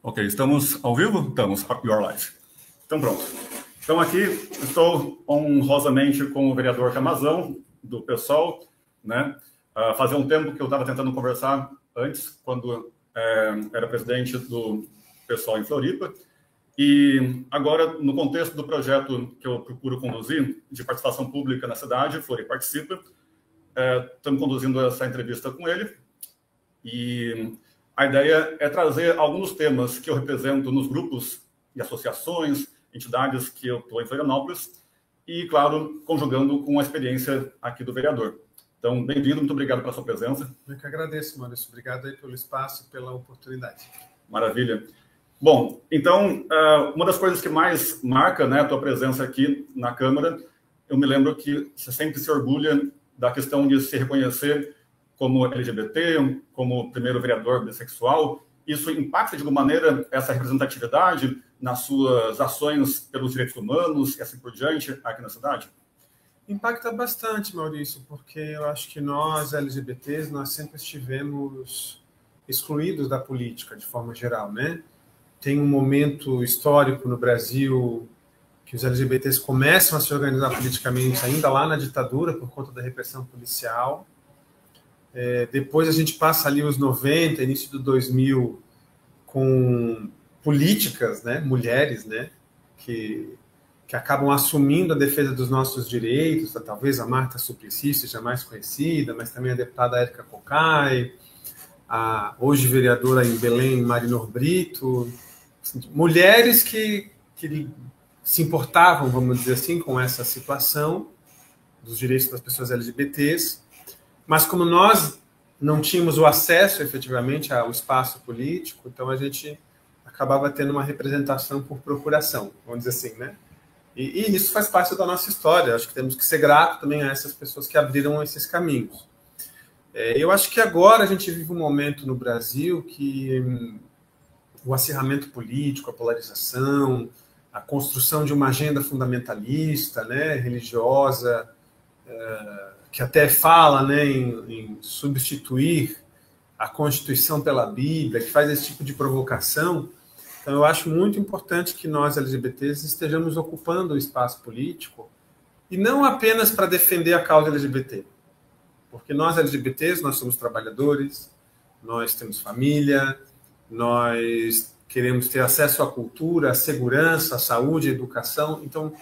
Ok, estamos ao vivo? Estamos, you're live. Então, pronto. Então, aqui estou honrosamente com o vereador Camazão, do PSOL, né? Fazia um tempo que eu estava tentando conversar antes, quando era presidente do PSOL em Floripa, e agora, no contexto do projeto que eu procuro conduzir, de participação pública na cidade, Floripa Participa, estamos conduzindo essa entrevista com ele, e a ideia é trazer alguns temas que eu represento nos grupos e associações, entidades que eu estou em Florianópolis, e, claro, conjugando com a experiência aqui do vereador. Então, bem-vindo, muito obrigado pela sua presença. Eu que agradeço, Maurício. Obrigado aí pelo espaço e pela oportunidade. Maravilha. Bom, então, uma das coisas que mais marca, né, a tua presença aqui na Câmara, eu me lembro que você sempre se orgulha da questão de se reconhecer como LGBT, como primeiro vereador bissexual. Isso impacta, de alguma maneira, essa representatividade nas suas ações pelos direitos humanos e assim por diante aqui na cidade? Impacta bastante, Maurício, porque eu acho que nós, LGBTs, nós sempre estivemos excluídos da política, de forma geral, né? Tem um momento histórico no Brasil que os LGBTs começam a se organizar politicamente ainda lá na ditadura, por conta da repressão policial. Depois a gente passa ali os 90, início do 2000, com políticas, né, mulheres, né, que acabam assumindo a defesa dos nossos direitos. Talvez a Marta Suplicy seja mais conhecida, mas também a deputada Érica Cocai, a hoje vereadora em Belém, Marinor Brito, mulheres que se importavam, vamos dizer assim, com essa situação dos direitos das pessoas LGBTs, mas como nós não tínhamos o acesso efetivamente ao espaço político, então a gente acabava tendo uma representação por procuração, vamos dizer assim, né? E isso faz parte da nossa história. Acho que temos que ser gratos também a essas pessoas que abriram esses caminhos. Eu acho que agora a gente vive um momento no Brasil que o acirramento político, a polarização, a construção de uma agenda fundamentalista, né, religiosa, que até fala, né, em substituir a Constituição pela Bíblia, que faz esse tipo de provocação. Então, eu acho muito importante que nós, LGBTs, estejamos ocupando o espaço político, e não apenas para defender a causa LGBT, porque nós, LGBTs, nós somos trabalhadores, nós temos família, nós queremos ter acesso à cultura, à segurança, à saúde, à educação. Então,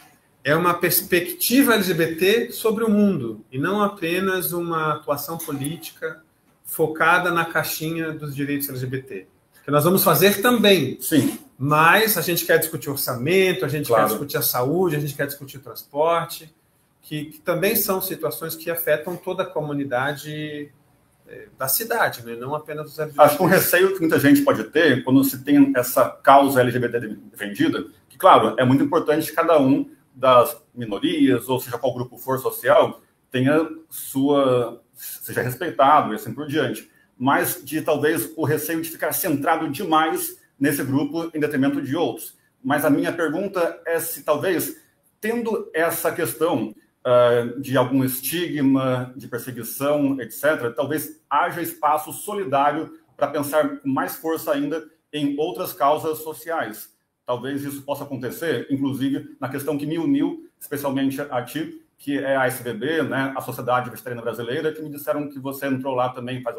é uma perspectiva LGBT sobre o mundo, e não apenas uma atuação política focada na caixinha dos direitos LGBT. Que nós vamos fazer também. Sim. Mas a gente quer discutir orçamento, a gente quer discutir a saúde, a gente quer discutir o transporte, que também são situações que afetam toda a comunidade da cidade, né? Não apenas os LGBT. Acho que um receio que muita gente pode ter quando se tem essa causa LGBT defendida, que, claro, é muito importante que cada um das minorias, ou seja, qual grupo for social, seja respeitado e assim por diante. Mas de talvez o receio de ficar centrado demais nesse grupo em detrimento de outros. Mas a minha pergunta é se talvez, tendo essa questão de algum estigma, de perseguição, etc., talvez haja espaço solidário para pensar com mais força ainda em outras causas sociais. Talvez isso possa acontecer, inclusive na questão que me uniu, especialmente a ti, que é a SVB, né, a Sociedade Vegetariana Brasileira, que me disseram que você entrou lá também faz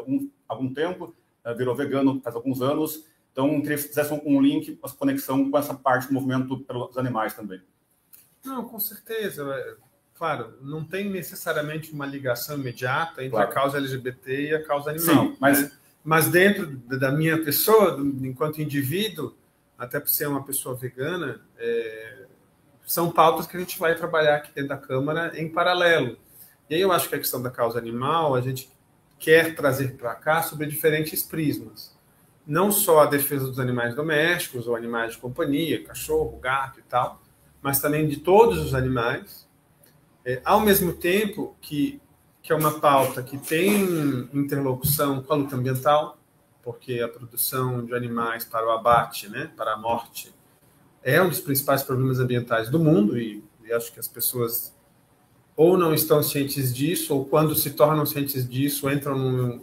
algum tempo, virou vegano faz alguns anos. Então, queria que você fizesse um link, uma conexão com essa parte do movimento pelos animais também. Não, com certeza. Claro, não tem necessariamente uma ligação imediata entre a causa LGBT e a causa animal. Sim, mas dentro da minha pessoa, enquanto indivíduo, até por ser uma pessoa vegana, são pautas que a gente vai trabalhar aqui dentro da Câmara em paralelo. E aí eu acho que a questão da causa animal, a gente quer trazer para cá sobre diferentes prismas. Não só a defesa dos animais domésticos ou animais de companhia, cachorro, gato e tal, mas também de todos os animais, ao mesmo tempo que é uma pauta que tem interlocução com a luta ambiental, porque a produção de animais para o abate, né, para a morte, é um dos principais problemas ambientais do mundo, e acho que as pessoas ou não estão cientes disso, ou quando se tornam cientes disso, entram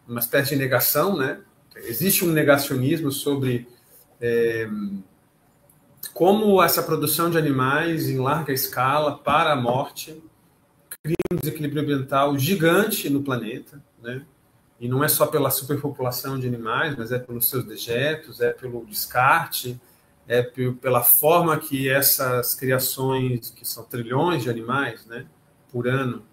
numa espécie de negação, né? existe um negacionismo sobre como essa produção de animais em larga escala para a morte cria um desequilíbrio ambiental gigante no planeta, né? E não é só pela superpopulação de animais, mas é pelos seus dejetos, é pelo descarte, é pela forma que essas criações, que são trilhões de animais, né, por ano,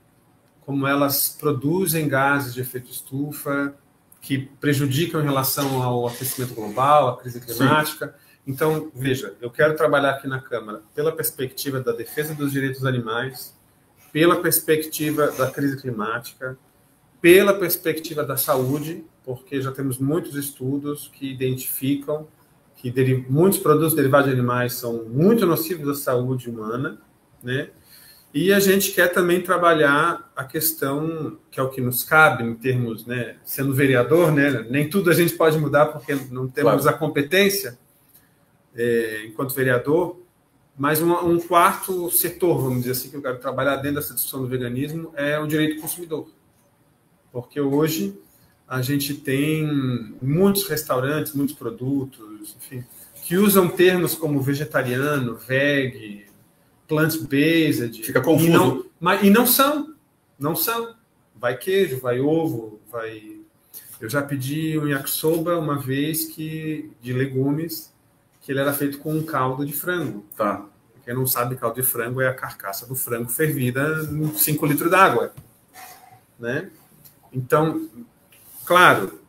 como elas produzem gases de efeito estufa que prejudicam em relação ao aquecimento global, à crise climática. Sim. Então, veja, eu quero trabalhar aqui na Câmara pela perspectiva da defesa dos direitos dos animais, pela perspectiva da crise climática, pela perspectiva da saúde, porque já temos muitos estudos que identificam que muitos produtos derivados de animais são muito nocivos à saúde humana, né? E a gente quer também trabalhar a questão, que é o que nos cabe em termos, né, sendo vereador, né, nem tudo a gente pode mudar porque não temos a competência enquanto vereador, mas um quarto setor, vamos dizer assim, que eu quero trabalhar dentro dessa discussão do veganismo é o direito do consumidor. Porque hoje a gente tem muitos restaurantes, muitos produtos, enfim, que usam termos como vegetariano, veg, plant-based. Fica confuso. E não são. Não são. Vai queijo, vai ovo, vai... Eu já pedi um yakisoba uma vez de legumes, que ele era feito com um caldo de frango. Tá. Quem não sabe, caldo de frango é a carcaça do frango fervida em 5 litros d'água, né? Então, claro,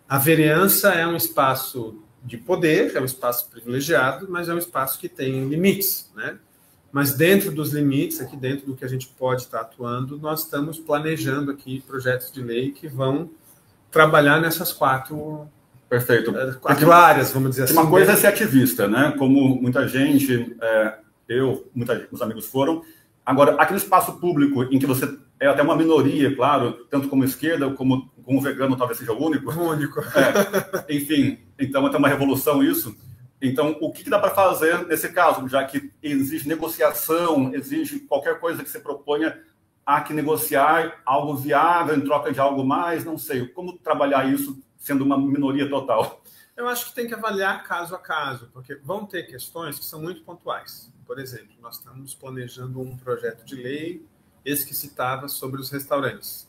a vereança é um espaço de poder, é um espaço privilegiado, mas é um espaço que tem limites, né? Mas dentro dos limites, aqui dentro do que a gente pode estar atuando, nós estamos planejando aqui projetos de lei que vão trabalhar nessas quatro áreas, vamos dizer assim. Uma coisa é ser ativista, né? Como muita gente, muitos amigos foram. Agora, aqui no espaço público, em que você é até uma minoria, claro, tanto como esquerda, como vegano talvez seja o único. O único. Enfim, então é até uma revolução isso. Então, o que dá para fazer nesse caso, já que exige negociação, exige qualquer coisa que você proponha, há que negociar algo viável em troca de algo mais, não sei. Como trabalhar isso sendo uma minoria total? Eu acho que tem que avaliar caso a caso, porque vão ter questões que são muito pontuais. Por exemplo, nós estamos planejando um projeto de lei, esse que citava sobre os restaurantes.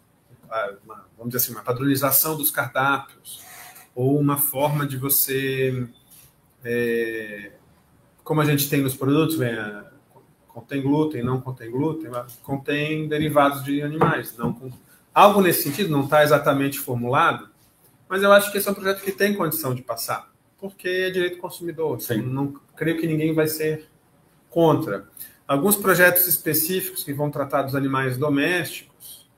Vamos dizer assim, uma padronização dos cardápios, ou uma forma de você... como a gente tem nos produtos, contém glúten, não contém glúten, contém derivados de animais. Algo nesse sentido não está exatamente formulado, mas eu acho que esse é um projeto que tem condição de passar, porque é direito do consumidor. Não creio que ninguém vai ser contra. Alguns projetos específicos que vão tratar dos animais domésticos,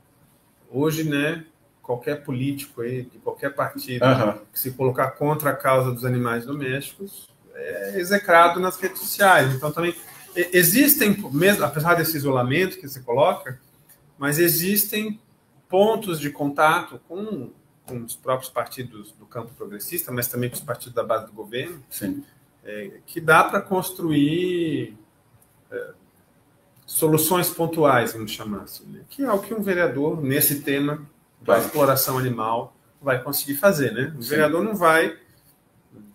hoje, né, qualquer político aí, de qualquer partido que se colocar contra a causa dos animais domésticos é execrado nas redes sociais. Então, também existem, mesmo apesar desse isolamento que se coloca, mas existem pontos de contato com os próprios partidos do campo progressista, mas também com os partidos da base do governo, que dá para construir soluções pontuais, vamos chamar assim, né? Que é o que um vereador, nesse tema da exploração animal, vai conseguir fazer, né? O vereador não vai,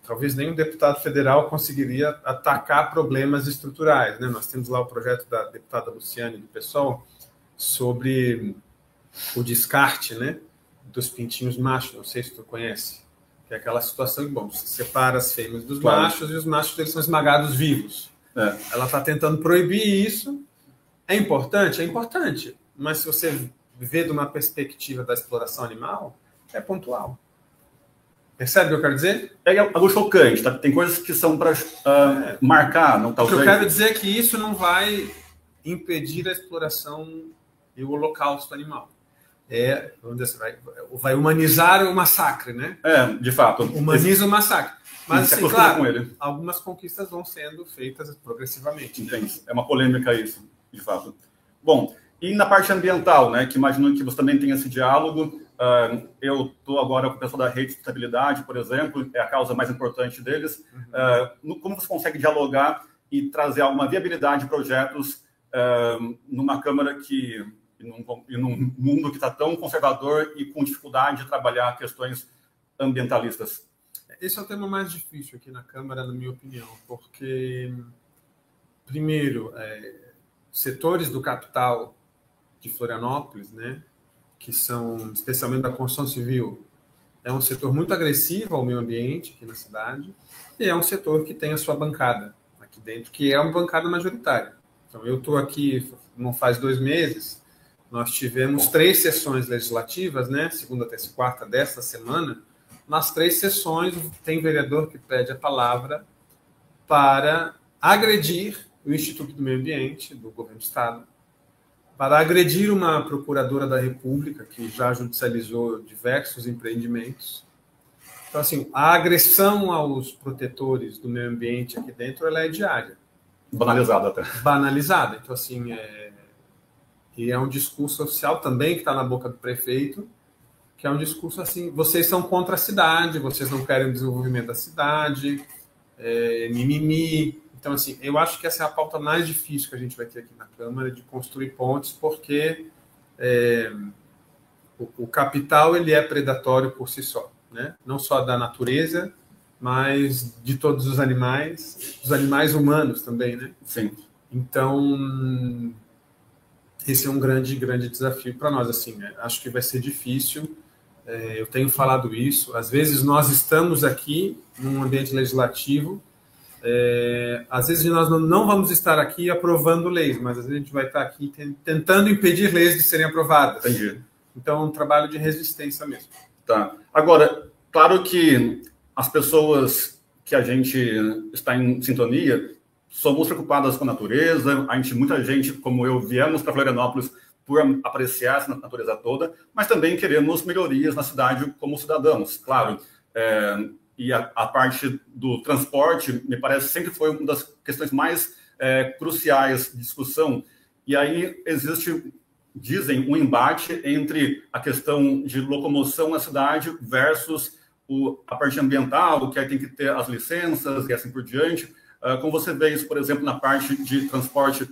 talvez nem um deputado federal conseguiria atacar problemas estruturais, né? Nós temos lá o projeto da deputada Luciane, do PSOL, sobre o descarte, né, dos pintinhos machos, não sei se tu conhece, que é aquela situação que, bom, se separa as fêmeas dos machos e os machos eles são esmagados vivos. Ela está tentando proibir isso. É importante? É importante, mas se você vê de uma perspectiva da exploração animal, é pontual. Percebe o que eu quero dizer? É algo chocante, tá? Tem coisas que são para marcar, não talvez. O que eu quero dizer é que isso não vai impedir a exploração e o holocausto animal. Vamos dizer assim, vai humanizar o massacre, né? De fato. Humaniza o massacre. Mas, assim, claro, algumas conquistas vão sendo feitas progressivamente. Entendi. É uma polêmica isso, de fato. Bom, e na parte ambiental, né, que imagino que você também tem esse diálogo. Eu estou agora com o pessoal da Rede de Sustentabilidade, por exemplo, é a causa mais importante deles. Como você consegue dialogar e trazer alguma viabilidade de projetos numa Câmara e num mundo que está tão conservador e com dificuldade de trabalhar questões ambientalistas? Esse é o tema mais difícil aqui na Câmara, na minha opinião, porque, primeiro, setores do capital de Florianópolis, né, que são especialmente da construção civil, é um setor muito agressivo ao meio ambiente aqui na cidade, e é um setor que tem a sua bancada aqui dentro, que é uma bancada majoritária. Então, eu estou aqui, não faz 2 meses, nós tivemos 3 sessões legislativas, né, segunda, terça e quarta desta semana. Nas 3 sessões, tem vereador que pede a palavra para agredir o Instituto do Meio Ambiente, do Governo do Estado, para agredir uma procuradora da República, que já judicializou diversos empreendimentos. Então, assim, a agressão aos protetores do meio ambiente aqui dentro, ela é diária. Banalizada até. Banalizada. Então, assim, e é um discurso oficial também que está na boca do prefeito, que é um discurso assim, vocês são contra a cidade, vocês não querem o desenvolvimento da cidade, mimimi. Então, assim, eu acho que essa é a pauta mais difícil que a gente vai ter aqui na Câmara, de construir pontes, porque o capital ele é predatório por si só, né? Não só da natureza, mas de todos os animais humanos também, né? Sim. Então, esse é um grande, grande desafio para nós, assim, né? Acho que vai ser difícil. Eu tenho falado isso. Às vezes nós estamos aqui num ambiente legislativo, às vezes nós não vamos estar aqui aprovando leis, mas às vezes a gente vai estar aqui tentando impedir leis de serem aprovadas. Entendi. Então é um trabalho de resistência mesmo. Tá. Agora, claro que as pessoas que a gente está em sintonia somos preocupadas com a natureza, muita gente, como eu, viemos para Florianópolis por apreciar essa natureza toda, mas também queremos melhorias na cidade como cidadãos, claro. E a parte do transporte, me parece, sempre foi uma das questões mais cruciais de discussão. E aí existe, dizem, um embate entre a questão de locomoção na cidade versus a parte ambiental, que aí tem que ter as licenças e assim por diante. Como você vê isso, por exemplo, na parte de transporte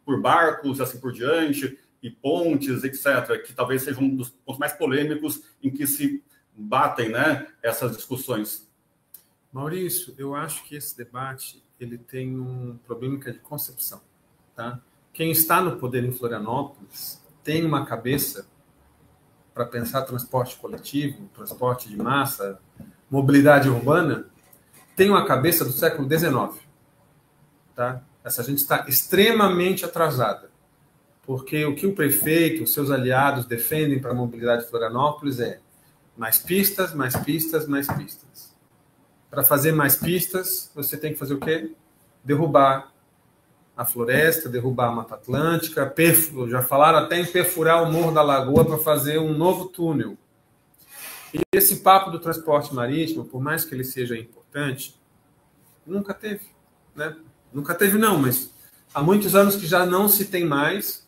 por barcos, assim por diante, e pontes, etc., que talvez seja um dos pontos mais polêmicos em que se batem, né, essas discussões. Maurício, eu acho que esse debate ele tem um problema que é de concepção. Tá? Quem está no poder em Florianópolis tem uma cabeça para pensar transporte coletivo, transporte de massa, mobilidade urbana, tem uma cabeça do século XIX. Tá? Essa gente está extremamente atrasada, porque o que o prefeito, os seus aliados defendem para a mobilidade de Florianópolis é mais pistas, mais pistas, mais pistas. Para fazer mais pistas, você tem que fazer o quê? Derrubar a floresta, derrubar a Mata Atlântica, já falaram até em perfurar o Morro da Lagoa para fazer um novo túnel. E esse papo do transporte marítimo, por mais que ele seja importante, nunca teve, né? Nunca teve não, mas há muitos anos que já não se tem mais,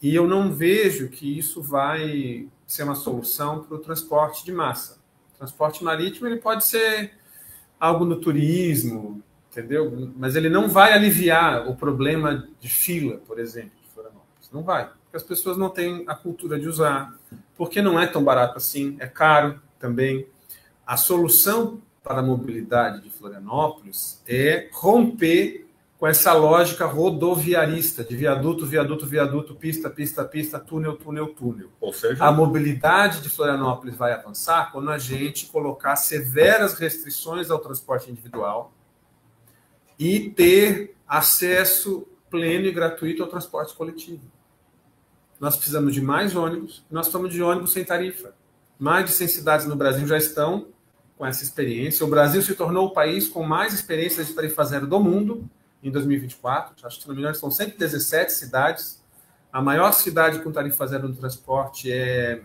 e eu não vejo que isso vai ser uma solução para o transporte de massa. O transporte marítimo ele pode ser algo no turismo, entendeu? Mas ele não vai aliviar o problema de fila, por exemplo, de Florianópolis. Não vai, porque as pessoas não têm a cultura de usar, porque não é tão barato assim, é caro também. A solução para a mobilidade de Florianópolis é romper com essa lógica rodoviarista, de viaduto, viaduto, viaduto, pista, pista, pista, túnel, túnel, túnel. Ou seja, a mobilidade de Florianópolis vai avançar quando a gente colocar severas restrições ao transporte individual e ter acesso pleno e gratuito ao transporte coletivo. Nós precisamos de mais ônibus, nós precisamos de ônibus sem tarifa. Mais de 100 cidades no Brasil já estão com essa experiência. O Brasil se tornou o país com mais experiências de tarifa zero do mundo em 2024. Acho que, se não me engano, são 117 cidades. A maior cidade com tarifa zero no transporte é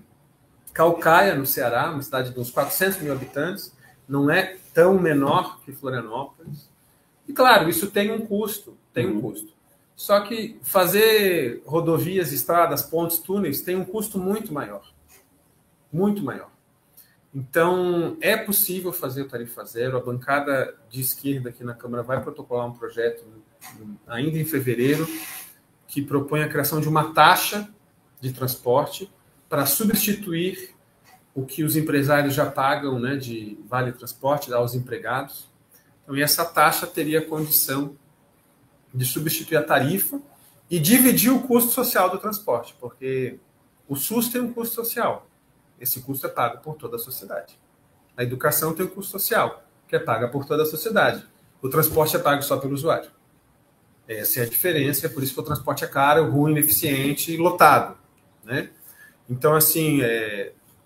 Caucaia, no Ceará, uma cidade de uns 400 mil habitantes. Não é tão menor que Florianópolis. E, claro, isso tem um custo. Só que fazer rodovias, estradas, pontes, túneis tem um custo muito maior. Muito maior. Então, é possível fazer o tarifa zero. A bancada de esquerda aqui na Câmara vai protocolar um projeto ainda em fevereiro que propõe a criação de uma taxa de transporte para substituir o que os empresários já pagam, né, de vale transporte aos empregados. Então, essa taxa teria a condição de substituir a tarifa e dividir o custo social do transporte, porque o SUS tem um custo social. Esse custo é pago por toda a sociedade. A educação tem um custo social, que é paga por toda a sociedade. O transporte é pago só pelo usuário. Essa é a diferença, é por isso que o transporte é caro, ruim, ineficiente e lotado, né? Então, assim,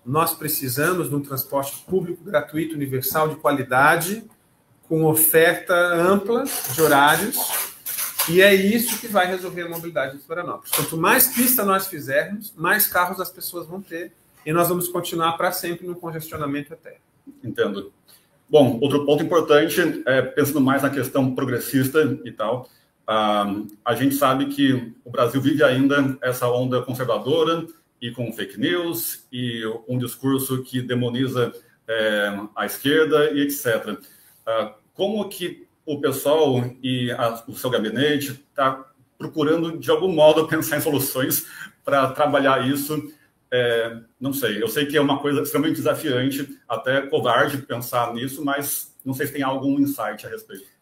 nós precisamos de um transporte público, gratuito, universal, de qualidade, com oferta ampla de horários, e é isso que vai resolver a mobilidade de Florianópolis. Quanto mais pista nós fizermos, mais carros as pessoas vão ter, e nós vamos continuar para sempre no congestionamento eterno. Entendo. Bom, outro ponto importante, pensando mais na questão progressista e tal, a gente sabe que o Brasil vive ainda essa onda conservadora e com fake news e um discurso que demoniza a esquerda e etc. Como que o pessoal e o seu gabinete está procurando, de algum modo, pensar em soluções para trabalhar isso? Não sei, eu sei que é uma coisa extremamente desafiante, até covarde pensar nisso, mas não sei se tem algum insight a respeito.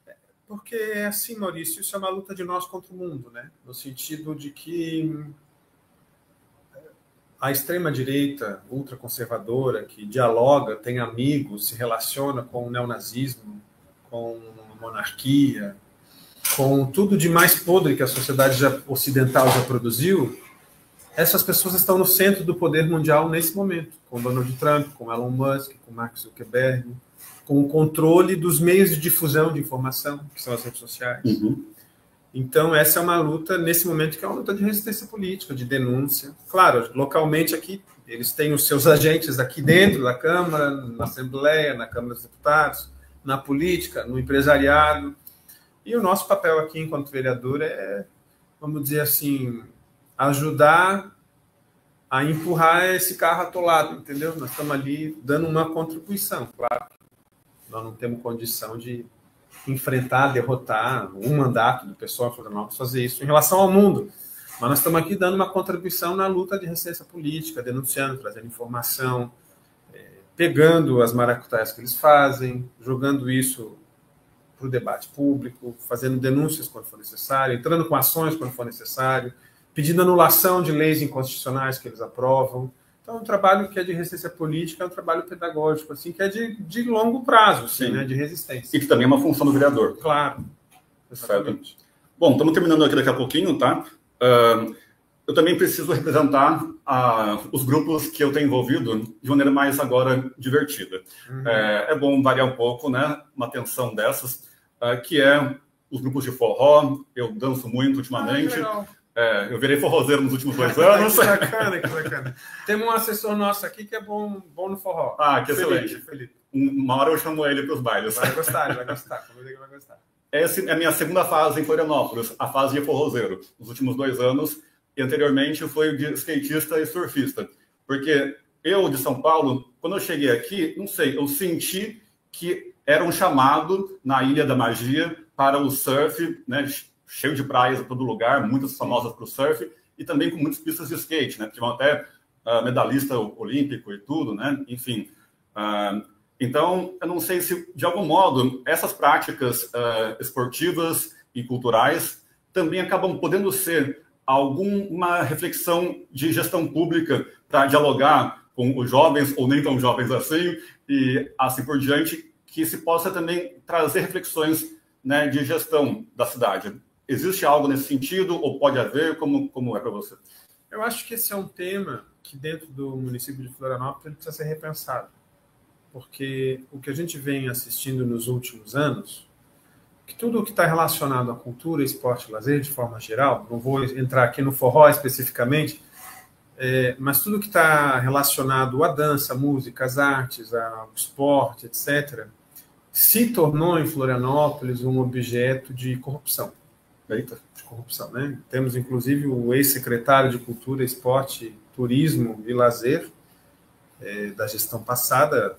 Porque é assim, Maurício, isso é uma luta de nós contra o mundo, né? No sentido de que a extrema-direita ultraconservadora, que dialoga, tem amigos, se relaciona com o neonazismo, com a monarquia, com tudo de mais podre que a sociedade ocidental já produziu, essas pessoas estão no centro do poder mundial nesse momento, com Donald Trump, com Elon Musk, com Mark Zuckerberg, com o controle dos meios de difusão de informação, que são as redes sociais. Uhum. Então, essa é uma luta, nesse momento, que é uma luta de resistência política, de denúncia. Claro, localmente aqui, eles têm os seus agentes aqui dentro da Câmara, na Assembleia, na Câmara dos Deputados, na política, no empresariado. E o nosso papel aqui, enquanto vereador, é, vamos dizer assim, ajudar a empurrar esse carro atolado, entendeu? Nós estamos ali dando uma contribuição, claro. Nós não temos condição de enfrentar, derrotar um mandato do pessoal de Florianópolis, fazer isso em relação ao mundo. Mas nós estamos aqui dando uma contribuição na luta de resistência política, denunciando, trazendo informação, pegando as maracutaias que eles fazem, jogando isso para o debate público, fazendo denúncias quando for necessário, entrando com ações quando for necessário, pedindo anulação de leis inconstitucionais que eles aprovam. Então, é um trabalho que é de resistência política, é um trabalho pedagógico, assim, que é de longo prazo, assim, né, de resistência. E que também é uma função do vereador. Claro. Exatamente. Certo. Bom, estamos terminando aqui daqui a pouquinho, tá? Eu também preciso representar os grupos que eu tenho envolvido de maneira mais agora divertida. Uhum. É bom variar um pouco, né? Uma tensão dessas, que é os grupos de forró. Eu danço muito ultimamente. Eu virei forrozeiro nos últimos 2 anos. Que bacana, que bacana. Temos um assessor nosso aqui que é bom no forró. Que excelente. Felipe. Uma hora eu chamo ele para os bailes. Vai gostar, ele vai gostar. Como ele vai gostar. Essa é a minha segunda fase em Florianópolis, a fase de forrozeiro. Nos últimos 2 anos, e anteriormente eu fui de skatista e surfista. Porque eu, de São Paulo, quando eu cheguei aqui, não sei, eu senti que era um chamado na Ilha da Magia para o surf, né? Cheio de praias a todo lugar, muitas famosas para o surf, e também com muitas pistas de skate, né? Tivemos até medalhista olímpico e tudo, né? Enfim. Então, eu não sei se, de algum modo, essas práticas esportivas e culturais também acabam podendo ser alguma reflexão de gestão pública para dialogar com os jovens, ou nem tão jovens assim, e assim por diante, que se possa também trazer reflexões, né, de gestão da cidade. Existe algo nesse sentido, ou pode haver? Como é para você? Eu acho que esse é um tema que, dentro do município de Florianópolis, ele precisa ser repensado. Porque o que a gente vem assistindo nos últimos anos, que tudo o que está relacionado à cultura, esporte e lazer, de forma geral, não vou entrar aqui no forró especificamente, mas tudo que está relacionado à dança, à música, às artes, ao esporte, etc., se tornou em Florianópolis um objeto de corrupção. De corrupção, né? Temos, inclusive, o ex-secretário de Cultura, Esporte, Turismo e Lazer da gestão passada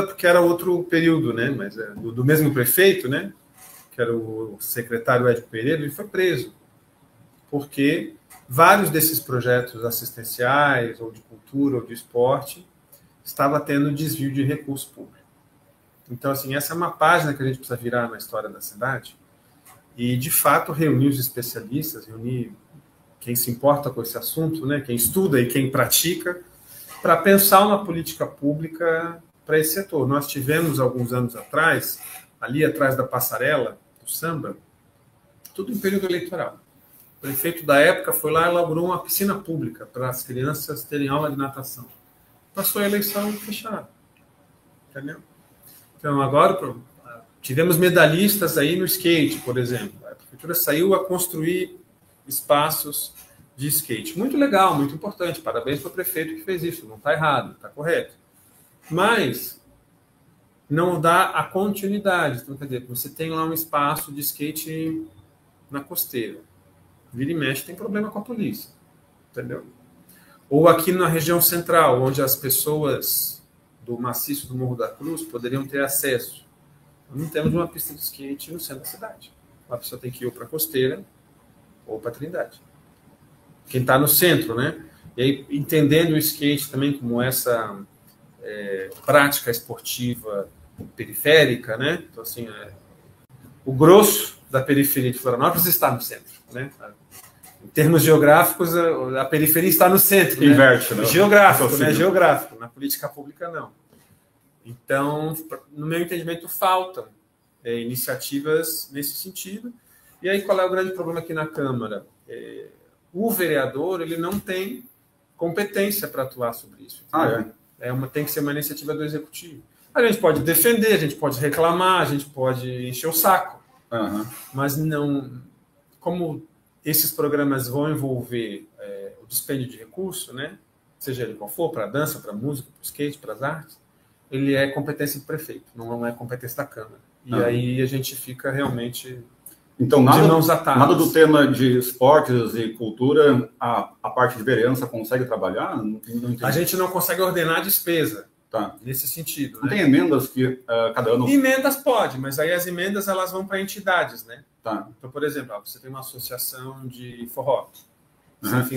porque era outro período, né? Mas do mesmo prefeito, né? Que era o secretário Ed Pereira, ele foi preso porque vários desses projetos assistenciais ou de cultura ou de esporte estava tendo desvio de recurso público. Então, assim, essa é uma página que a gente precisa virar na história da cidade e, de fato, reunir os especialistas, reunir quem se importa com esse assunto, né, quem estuda e quem pratica, para pensar uma política pública para esse setor. Nós tivemos, alguns anos atrás, ali atrás da passarela do samba, tudo em período eleitoral. O prefeito da época foi lá e elaborou uma piscina pública para as crianças terem aula de natação. Passou a eleição fechada. Entendeu? Então, agora, tivemos medalhistas aí no skate, por exemplo. A prefeitura saiu a construir espaços de skate. Muito legal, muito importante. Parabéns para o prefeito que fez isso. Não está errado, está correto. Mas não dá a continuidade. Então, quer dizer, você tem lá um espaço de skate na costeira. Vira e mexe, tem problema com a polícia. Entendeu? Ou aqui na região central, onde as pessoas do maciço do Morro da Cruz poderiam ter acesso. Não temos uma pista de skate no centro da cidade. A pessoa tem que ir ou para a costeira ou para a Trindade. Quem está no centro, né? E aí, entendendo o skate também como essa prática esportiva periférica, né? Então, assim, o grosso da periferia de Florianópolis está no centro, né? Em termos geográficos, a periferia está no centro. Inverte, né? Geográfico, né? Geográfico. Na política pública, não. Então, no meu entendimento, faltam iniciativas nesse sentido. E aí, qual é o grande problema aqui na Câmara? O vereador, ele não tem competência para atuar sobre isso. Tem que ser uma iniciativa do Executivo. A gente pode defender, a gente pode reclamar, a gente pode encher o saco. Mas não... Como esses programas vão envolver o dispêndio de recurso, né? Seja ele qual for, para a dança, para a música, para o skate, para as artes, ele é competência do prefeito, não é competência da Câmara. E aí a gente fica realmente então, de mãos atadas. Nada do tema de esportes e cultura, a parte de vereança consegue trabalhar? Não a gente não consegue ordenar a despesa. Tá. Nesse sentido. Não tem emendas que cada ano... Emendas pode, mas aí as emendas elas vão para entidades, né? Tá. Então, por exemplo, você tem uma associação de forró.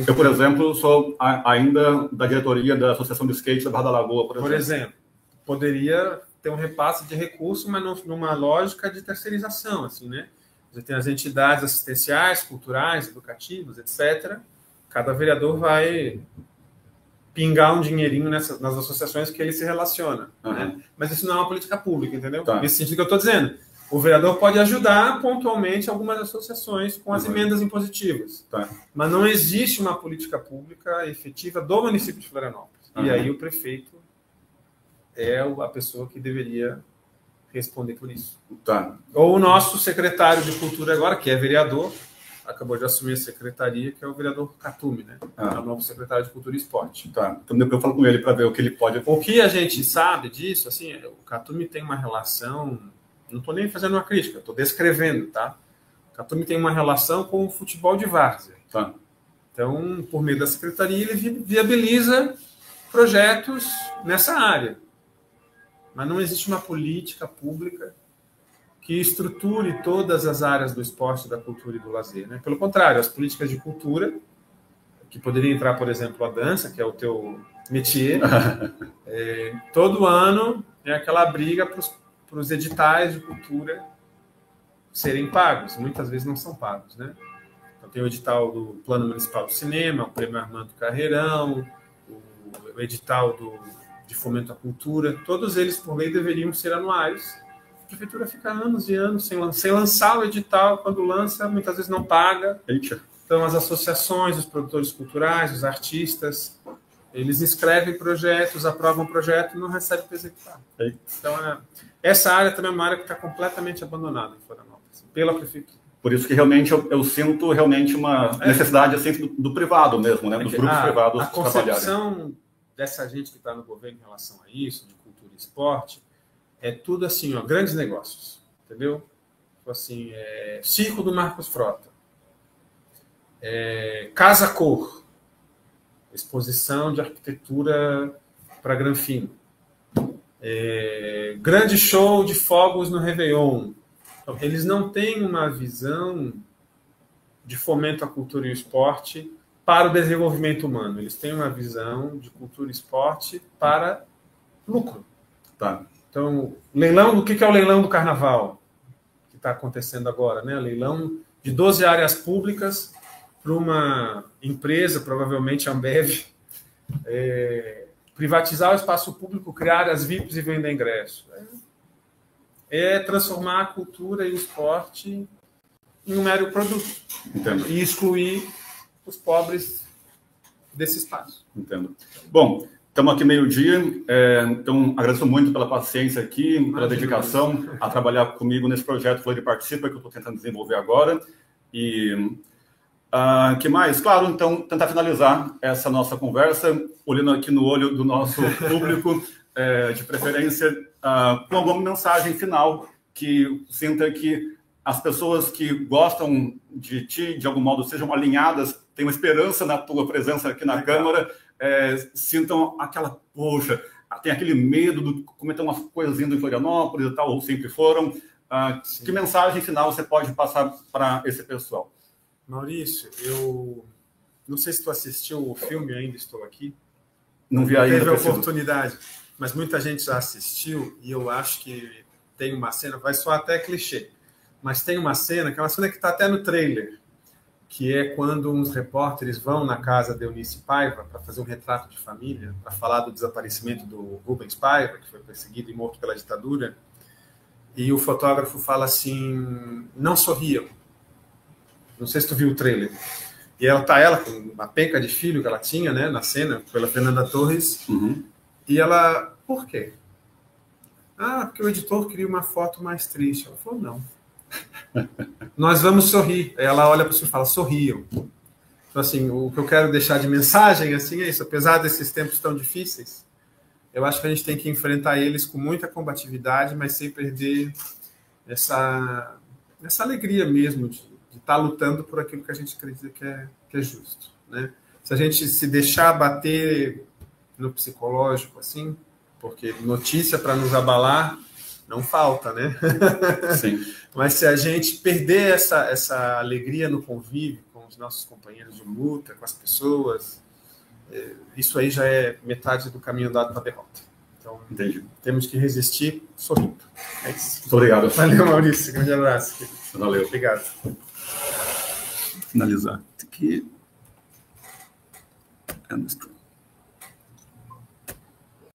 Eu, por exemplo, sou ainda da diretoria da Associação de Skate da Barra da Lagoa, por exemplo. Poderia ter um repasse de recurso, mas numa lógica de terceirização, assim, né? Você tem as entidades assistenciais, culturais, educativas, etc. Cada vereador vai pingar um dinheirinho nas associações que ele se relaciona. Né? Mas isso não é uma política pública, entendeu? Tá. Nesse sentido que eu estou dizendo. O vereador pode ajudar pontualmente algumas associações com as emendas impositivas. Tá. Mas não existe uma política pública efetiva do município de Florianópolis. E aí o prefeito é a pessoa que deveria responder por isso. Tá. Ou o nosso secretário de Cultura agora, que é vereador, acabou de assumir a secretaria, que é o vereador Catume, né? É o novo secretário de Cultura e Esporte. Tá. Então depois eu falo com ele para ver o que ele pode... O que a gente sabe disso, assim, o Catume tem uma relação... Não estou nem fazendo uma crítica, estou descrevendo, tá? O Catume tem uma relação com o futebol de várzea. Tá. Então, por meio da secretaria, ele viabiliza projetos nessa área. Mas não existe uma política pública que estruture todas as áreas do esporte, da cultura e do lazer. Né? Pelo contrário, as políticas de cultura, que poderia entrar, por exemplo, a dança, que é o teu métier, todo ano é aquela briga para os editais de cultura serem pagos. Muitas vezes não são pagos. Né? Então, tem o edital do Plano Municipal do Cinema, o Prêmio Armando Carreirão, o edital de Fomento à Cultura. Todos eles, por lei, deveriam ser anuais. A prefeitura fica anos e anos sem lançar o edital. Quando lança, muitas vezes não paga. Então, as associações, os produtores culturais, os artistas, eles escrevem projetos, aprovam projeto e não recebem para executar. Então, essa área também é uma área que está completamente abandonada em Florianópolis, pela prefeitura. Por isso que realmente eu sinto realmente uma necessidade assim, do privado mesmo, né? Dos grupos privados a concepção dessa gente que está no governo em relação a isso, de cultura e esporte, é tudo assim, ó, grandes negócios, entendeu? Assim, Circo do Marcos Frota, Casa Cor, exposição de arquitetura para Granfino, grande show de fogos no Réveillon. Então, eles não têm uma visão de fomento à cultura e ao esporte para o desenvolvimento humano. Eles têm uma visão de cultura e esporte para lucro. Tá. Então, leilão, o que é o leilão do carnaval que está acontecendo agora, né? Leilão de 12 áreas públicas para uma empresa, provavelmente a Ambev, privatizar o espaço público, criar áreas VIPs e vender ingresso. É transformar a cultura e o esporte em um mero produto. Entendo. E excluir os pobres desse espaço. Entendo. Bom, estamos aqui meio-dia, então agradeço muito pela paciência aqui, pela dedicação a trabalhar comigo nesse projeto Fleury Participa, que eu estou tentando desenvolver agora. E que mais? Claro, então, tentar finalizar essa nossa conversa, olhando aqui no olho do nosso público, de preferência, com alguma mensagem final que sinta que as pessoas que gostam de ti, de algum modo, sejam alinhadas, tenham esperança na tua presença aqui na Câmara, sintam aquela, poxa, tem aquele medo de cometer umas coisas indo em Florianópolis e tal, ou sempre foram. Que mensagem final você pode passar para esse pessoal? Maurício, eu não sei se tu assistiu o filme Ainda Estou Aqui. Não vi ainda. Teve a oportunidade, mas muita gente já assistiu e eu acho que tem uma cena, vai soar até clichê, mas tem uma cena, que é uma cena que está até no trailer, que é quando uns repórteres vão na casa de Eunice Paiva para fazer um retrato de família, para falar do desaparecimento do Rubens Paiva, que foi perseguido e morto pela ditadura, e o fotógrafo fala assim, não sorriam. Não sei se tu viu o trailer. E ela com uma penca de filho que ela tinha, né, na cena, pela Fernanda Torres. Uhum. E ela, por quê? Porque o editor queria uma foto mais triste. Ela falou, não. Nós vamos sorrir. Aí ela olha para você e fala, sorriam. Então, assim, o que eu quero deixar de mensagem, assim, é isso. Apesar desses tempos tão difíceis, eu acho que a gente tem que enfrentar eles com muita combatividade, mas sem perder essa alegria mesmo de estar lutando por aquilo que a gente acredita que é justo, né? Se a gente se deixar bater no psicológico, assim, porque notícia para nos abalar não falta, né? Sim. Mas se a gente perder essa alegria no convívio com os nossos companheiros de luta, com as pessoas, isso aí já é metade do caminho andado para a derrota. Então, entendi. Temos que resistir sorrindo. É isso. Muito obrigado. Valeu, Maurício. Grande abraço. Valeu. Obrigado. Finalizar. Aqui.